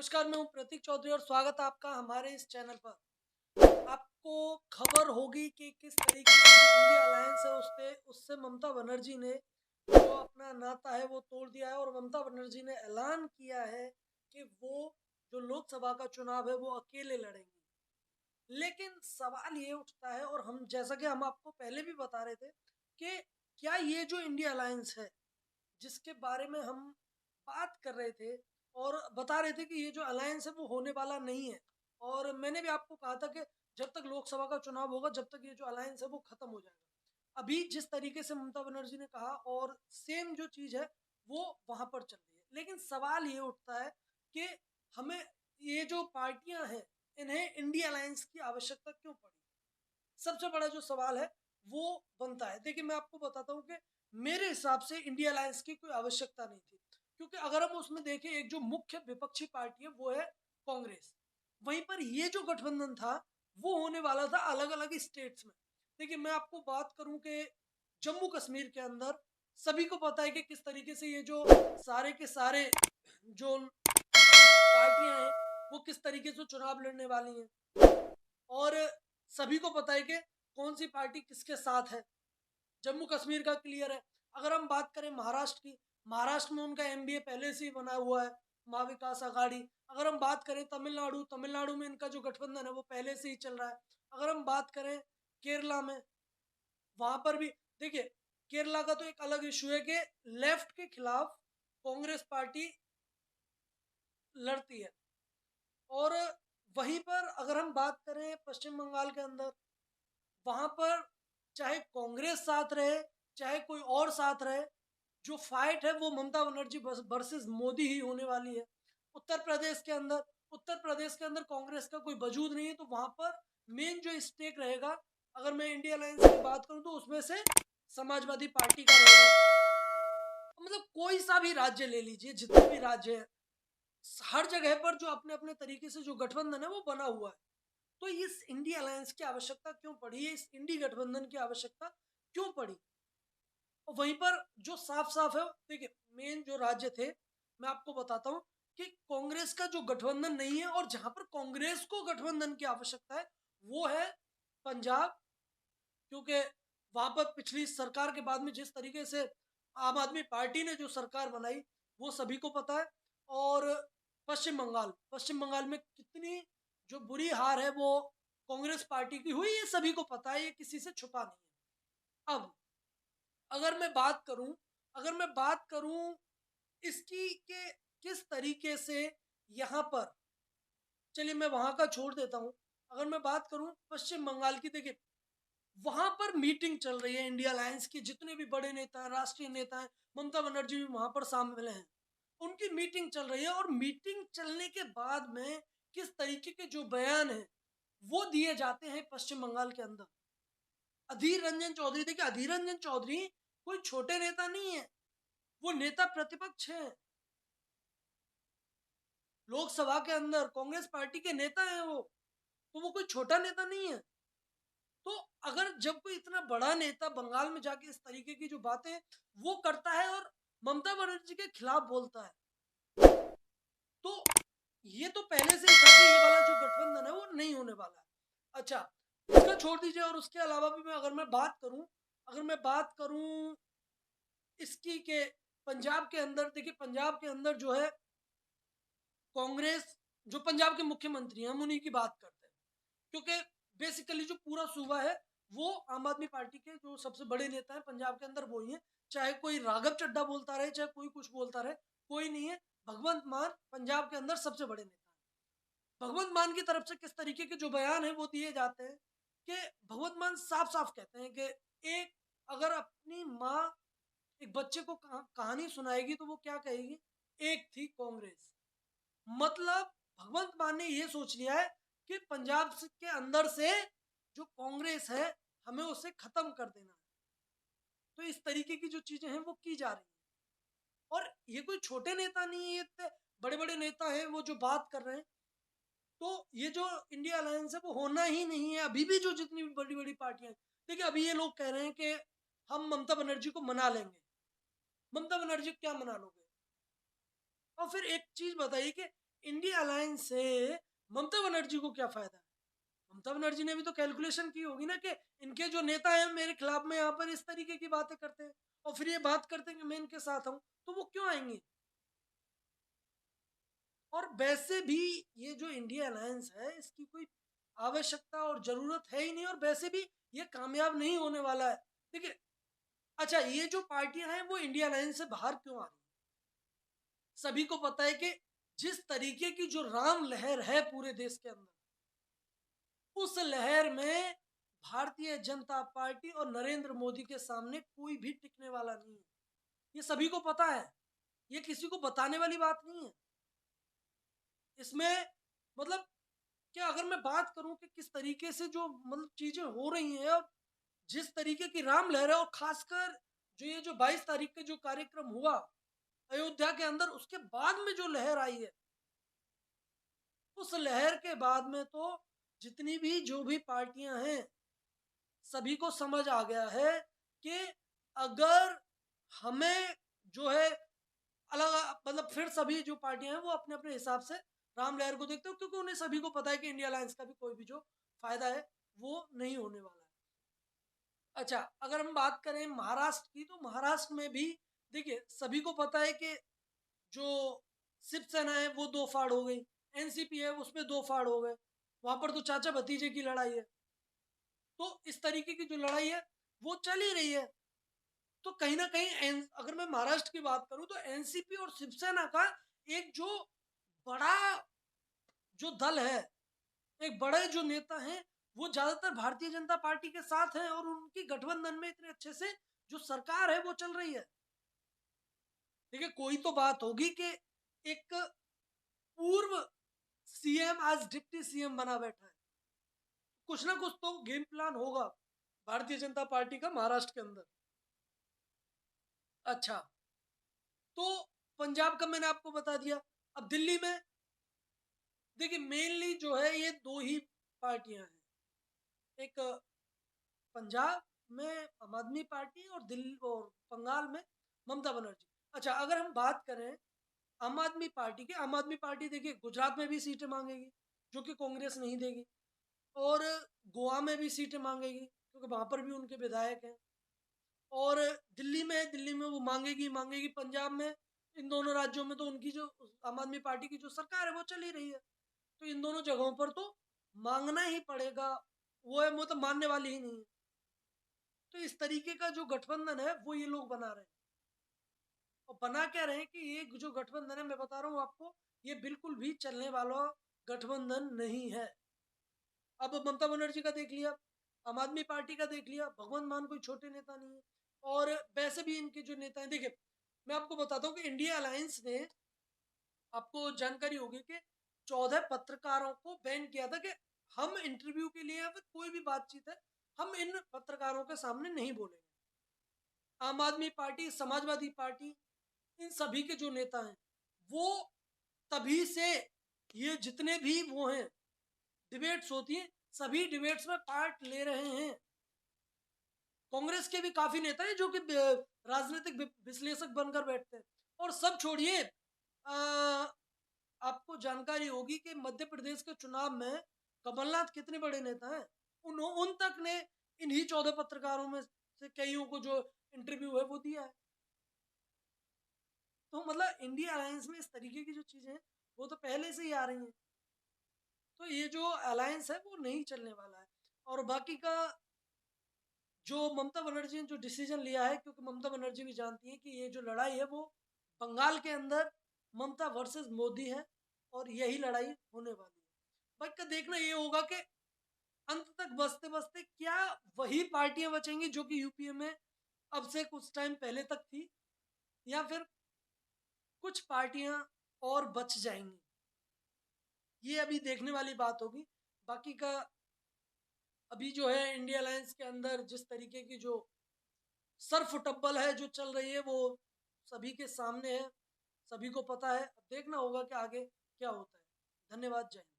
नमस्कार, मैं हूं प्रतीक चौधरी और स्वागत है आपका हमारे इस चैनल पर। आपको खबर होगी कि किस तरीके से जो इंडिया अलायंस है उससे उससे ममता बनर्जी ने जो अपना नाता है वो तोड़ दिया है और ममता बनर्जी ने ऐलान किया है कि वो जो लोकसभा का चुनाव है वो अकेले लड़ेंगी। लेकिन सवाल ये उठता है और हम जैसा कि हम आपको पहले भी बता रहे थे कि क्या ये जो इंडिया अलायंस है जिसके बारे में हम बात कर रहे थे और बता रहे थे कि ये जो अलायंस है वो होने वाला नहीं है। और मैंने भी आपको कहा था कि जब तक लोकसभा का चुनाव होगा जब तक ये जो अलायंस है वो खत्म हो जाएगा। अभी जिस तरीके से ममता बनर्जी ने कहा और सेम जो चीज है वो वहां पर चल रही है। लेकिन सवाल ये उठता है कि हमें ये जो पार्टियां हैं इन्हें इंडिया अलायंस की आवश्यकता क्यों पड़ी। सबसे बड़ा जो सवाल है वो बनता है। देखिए, मैं आपको बताता हूँ कि मेरे हिसाब से इंडिया अलायंस की कोई आवश्यकता नहीं थी, क्योंकि अगर हम उसमें देखें एक जो मुख्य विपक्षी पार्टी है वो है कांग्रेस। वहीं पर ये जो गठबंधन था वो होने वाला था अलग अलग स्टेट्स में। देखिए, मैं आपको बात करूं कि जम्मू कश्मीर के अंदर सभी को पता है कि किस तरीके से ये जो सारे के सारे जो पार्टियां हैं वो किस तरीके से चुनाव लड़ने वाली हैं और सभी को पता है कि कौन सी पार्टी किसके साथ है। जम्मू कश्मीर का क्लियर है। अगर हम बात करें महाराष्ट्र की, महाराष्ट्र में उनका एमबीए पहले से ही बना हुआ है, महाविकास आघाड़ी। अगर हम बात करें तमिलनाडु, तमिलनाडु में इनका जो गठबंधन है वो पहले से ही चल रहा है। अगर हम बात करें केरला में, वहां पर भी देखिए, केरला का तो एक अलग इशू है कि लेफ्ट के खिलाफ कांग्रेस पार्टी लड़ती है। और वहीं पर अगर हम बात करें पश्चिम बंगाल के अंदर, वहां पर चाहे कांग्रेस साथ रहे चाहे कोई और साथ रहे, जो फाइट है वो ममता बनर्जी वर्सेस मोदी ही होने वाली है। उत्तर प्रदेश के अंदर, उत्तर प्रदेश के अंदर कांग्रेस का कोई वजूद नहीं है, तो वहां पर मेन जो स्टेक रहेगा, अगर मैं इंडिया अलायंस की बात करूं तो उसमें से समाजवादी पार्टी का रहेगा। मतलब कोई सा भी राज्य ले लीजिए, जितने भी राज्य हैं, हर जगह पर जो अपने अपने तरीके से जो गठबंधन है वो बना हुआ है। तो इस इंडिया अलायंस की आवश्यकता क्यों पड़ी है, इस इंडी गठबंधन की आवश्यकता क्यों पड़ी। और वहीं पर जो साफ साफ है, देखिए, मेन जो राज्य थे, मैं आपको बताता हूं कि कांग्रेस का जो गठबंधन नहीं है और जहां पर कांग्रेस को गठबंधन की आवश्यकता है वो है पंजाब। क्योंकि वहां पर पिछली सरकार के बाद में जिस तरीके से आम आदमी पार्टी ने जो सरकार बनाई वो सभी को पता है। और पश्चिम बंगाल, पश्चिम बंगाल में कितनी जो बुरी हार है वो कांग्रेस पार्टी की हुई, ये सभी को पता है, ये किसी से छुपा नहीं है। अब अगर मैं बात करूं, अगर मैं बात करूं इसकी के किस तरीके से यहाँ पर, चलिए मैं वहां का छोड़ देता हूं। अगर मैं बात करूं पश्चिम बंगाल की, देखिए वहां पर मीटिंग चल रही है इंडिया अलायंस की, जितने भी बड़े नेता हैं, राष्ट्रीय नेता हैं, ममता बनर्जी भी वहां पर शामिल हैं, उनकी मीटिंग चल रही है। और मीटिंग चलने के बाद में किस तरीके के जो बयान हैं वो दिए जाते हैं पश्चिम बंगाल के अंदर। अधीर रंजन चौधरी, देखिए अधीर रंजन चौधरी कोई छोटे नेता नहीं है, वो नेता प्रतिपक्ष है, लोकसभा के अंदर कांग्रेस पार्टी के नेता हैं वो, तो वो कोई छोटा नेता नहीं है। तो अगर जब कोई इतना बड़ा नेता बंगाल में जाके इस तरीके की जो बातें वो करता है और ममता बनर्जी के खिलाफ बोलता है, तो ये तो पहले से ही था कि ये वाला जो गठबंधन है वो नहीं होने वाला है। अच्छा, इसका छोड़ दीजिए और उसके अलावा भी मैं अगर मैं बात करूं, अगर मैं बात करूं इसकी के पंजाब के अंदर, देखिए पंजाब के अंदर जो है कांग्रेस, जो पंजाब के मुख्यमंत्री हैं हम उन्हीं की बात करते हैं, क्योंकि बेसिकली जो पूरा सूबा है वो आम आदमी पार्टी के जो सबसे बड़े नेता हैं पंजाब के अंदर वो ही है। चाहे कोई राघव चड्ढा बोलता रहे चाहे कोई कुछ बोलता रहे, कोई नहीं है। भगवंत मान पंजाब के अंदर सबसे बड़े नेता हैं। भगवंत मान की तरफ से किस तरीके के जो बयान है वो दिए जाते हैं कि भगवंत मान साफ साफ कहते हैं कि एक, अगर अपनी माँ एक बच्चे को कहानी सुनाएगी तो वो क्या कहेगी, एक थी कांग्रेस। मतलब भगवंत मान ने ये सोच लिया है कि पंजाब के अंदर से जो कांग्रेस है हमें उसे खत्म कर देना है। तो इस तरीके की जो चीजें हैं वो की जा रही हैं। और ये कोई छोटे नेता नहीं है, ये इतने बड़े बड़े नेता हैं वो जो बात कर रहे हैं। तो ये जो इंडिया अलायंस है वो होना ही नहीं है। अभी भी जो जितनी भी बड़ी बड़ी पार्टियां हैं, देखिए अभी ये लोग कह रहे हैं कि हम ममता बनर्जी को मना लेंगे। ममता बनर्जी क्या मना लोगे। और फिर एक चीज बताइए कि इंडिया अलायंस से ममता बनर्जी को क्या फायदा है? ममता बनर्जी ने भी तो कैलकुलेशन की होगी ना कि इनके जो नेता हैं मेरे खिलाफ में यहाँ पर इस तरीके की बातें करते हैं और फिर ये बात करते हैं कि मैं इनके साथ हूं, तो वो क्यों आएंगे? और वैसे भी ये जो इंडिया अलायंस है इसकी कोई आवश्यकता और जरूरत है ही नहीं, और वैसे भी ये कामयाब नहीं होने वाला है। देखिए, अच्छा, ये जो पार्टियां हैं वो इंडिया अलायंस से बाहर क्यों आ रही हैं? सभी को पता है कि जिस तरीके की जो राम लहर है पूरे देश के अंदर, उस लहर में भारतीय जनता पार्टी और नरेंद्र मोदी के सामने कोई भी टिकने वाला नहीं है। ये सभी को पता है, ये किसी को बताने वाली बात नहीं है। इसमें मतलब क्या, अगर मैं बात करूं कि किस तरीके से जो मतलब चीजें हो रही हैं और जिस तरीके की राम लहर है, और खासकर जो ये जो 22 तारीख का जो कार्यक्रम हुआ अयोध्या के अंदर, उसके बाद में जो लहर आई है, उस लहर के बाद में तो जितनी भी जो भी पार्टियां हैं सभी को समझ आ गया है कि अगर हमें जो है अलग, मतलब फिर सभी जो पार्टियां हैं वो अपने अपने हिसाब से राम लहर को देखते हो, क्योंकि उन्हें सभी को पता है कि इंडिया अलायंस का भी कोई भी जो फायदा है वो नहीं होने वाला है। अच्छा, अगर हम बात करें महाराष्ट्र की, तो महाराष्ट्र में भी देखिए सभी को पता है कि जो शिवसेना है वो दो फाड़ हो गई, एनसीपी है उसमें दो फाड़ हो गए, वहां पर तो चाचा भतीजे की लड़ाई है। तो इस तरीके की जो लड़ाई है वो चल ही रही है। तो कहीं ना कहीं अगर मैं महाराष्ट्र की बात करूं तो एनसीपी और शिवसेना का एक जो बड़ा जो दल है, एक बड़े जो नेता हैं, वो ज्यादातर भारतीय जनता पार्टी के साथ हैं और उनकी गठबंधन में इतने अच्छे से जो सरकार है वो चल रही है। देखिए, कोई तो बात होगी कि एक पूर्व सीएम आज डिप्टी सीएम बना बैठा है, कुछ ना कुछ तो गेम प्लान होगा भारतीय जनता पार्टी का महाराष्ट्र के अंदर। अच्छा, तो पंजाब का मैंने आपको बता दिया। अब दिल्ली में देखिए मेनली जो है ये दो ही पार्टियां हैं, एक पंजाब में आम आदमी पार्टी और दिल्ली और बंगाल में ममता बनर्जी। अच्छा, अगर हम बात करें आम आदमी पार्टी की, आम आदमी पार्टी देखिए गुजरात में भी सीटें मांगेगी जो कि कांग्रेस नहीं देगी, और गोवा में भी सीटें मांगेगी क्योंकि वहां पर भी उनके विधायक हैं, और दिल्ली में वो मांगेगी मांगेगी, पंजाब में, इन दोनों राज्यों में तो उनकी जो आम आदमी पार्टी की जो सरकार है वो चल ही रही है। तो इन दोनों जगहों पर तो मांगना ही पड़ेगा, वो है मतलब मानने वाली ही नहीं है। तो इस तरीके का जो गठबंधन है वो ये लोग बना रहे हैं, और बना क्या रहे हैं कि ये जो गठबंधन है मैं बता रहा हूँ आपको, ये बिल्कुल भी चलने वाला गठबंधन नहीं है। अब ममता बनर्जी का देख लिया, आम आदमी पार्टी का देख लिया, भगवंत मान कोई छोटे नेता नहीं है, और वैसे भी इनके जो नेता हैं, देखिए मैं आपको बताता हूँ कि इंडिया अलायंस ने, आपको जानकारी होगी कि 14 पत्रकारों को बैन किया था कि हम इंटरव्यू के लिए या फिर कोई भी बातचीत है हम इन पत्रकारों के सामने नहीं बोलेंगे। आम आदमी पार्टी, समाजवादी पार्टी, इन सभी के जो नेता हैं वो तभी से ये जितने भी वो हैं डिबेट्स होती हैं सभी डिबेट्स में पार्ट ले रहे हैं। कांग्रेस के भी काफी नेता हैं जो कि राजनीतिक विश्लेषक बनकर बैठते हैं। और सब छोड़िए, आपको जानकारी होगी कि मध्य प्रदेश के चुनाव में कमलनाथ कितने बड़े नेता हैं, उन तक ने इन्हीं 14 पत्रकारों में से कईयों को जो इंटरव्यू है वो दिया है। तो मतलब इंडिया अलायंस में इस तरीके की जो चीजें हैं वो तो पहले से ही आ रही हैं। तो ये जो अलायंस है वो नहीं चलने वाला है। और बाकी का जो ममता बनर्जी ने जो डिसीजन लिया है, क्योंकि ममता बनर्जी भी जानती है कि ये जो लड़ाई है वो बंगाल के अंदर ममता वर्सेस मोदी है, और यही लड़ाई होने वाली है। बाकी का देखना ये होगा कि अंत तक बचते बचते क्या वही पार्टियां बचेंगी जो कि यूपीए में अब से कुछ टाइम पहले तक थी, या फिर कुछ पार्टियां और बच जाएंगी, ये अभी देखने वाली बात होगी। बाकी का अभी जो है इंडिया अलायंस के अंदर जिस तरीके की जो सर्फ टब्बल है जो चल रही है वो सभी के सामने है, सभी को पता है। अब देखना होगा कि आगे क्या होता है। धन्यवाद, जय हिंद।